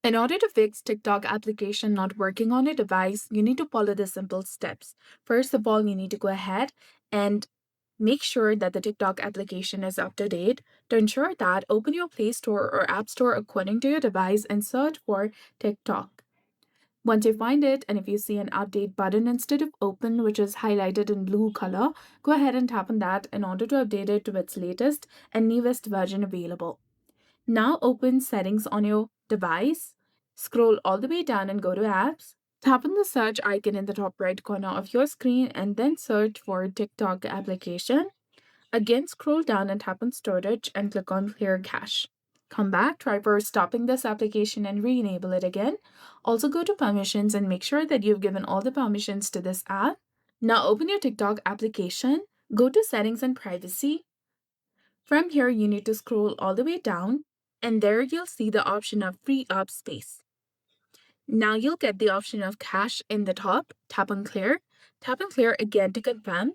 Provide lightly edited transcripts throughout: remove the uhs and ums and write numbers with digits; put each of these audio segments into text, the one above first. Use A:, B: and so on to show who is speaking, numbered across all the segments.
A: In order to fix TikTok application not working on your device, you need to follow the simple steps. First of all, you need to go ahead and make sure that the TikTok application is up to date. To ensure that, open your Play Store or App Store according to your device and search for TikTok. Once you find it, and if you see an update button instead of open, which is highlighted in blue color, go ahead and tap on that in order to update it to its latest and newest version available. Now open settings on your device, scroll all the way down and go to apps. Tap on the search icon in the top right corner of your screen and then search for TikTok application. Again, scroll down and tap on storage and click on clear cache. Come back, try for stopping this application and re-enable it again. Also go to permissions and make sure that you've given all the permissions to this app. Now open your TikTok application, go to settings and privacy. From here, you need to scroll all the way down and there you'll see the option of free up space. Now you'll get the option of cache in the top. Tap on clear. Tap on clear again to confirm.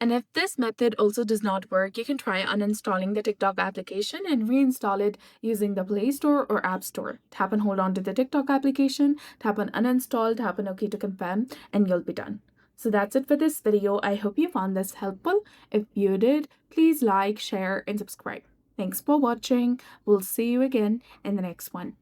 A: And if this method also does not work, you can try uninstalling the TikTok application and reinstall it using the Play Store or App Store. Tap and hold on to the TikTok application, tap on uninstall, tap on OK to confirm, and you'll be done. So that's it for this video. I hope you found this helpful. If you did, please like, share, and subscribe. Thanks for watching. We'll see you again in the next one.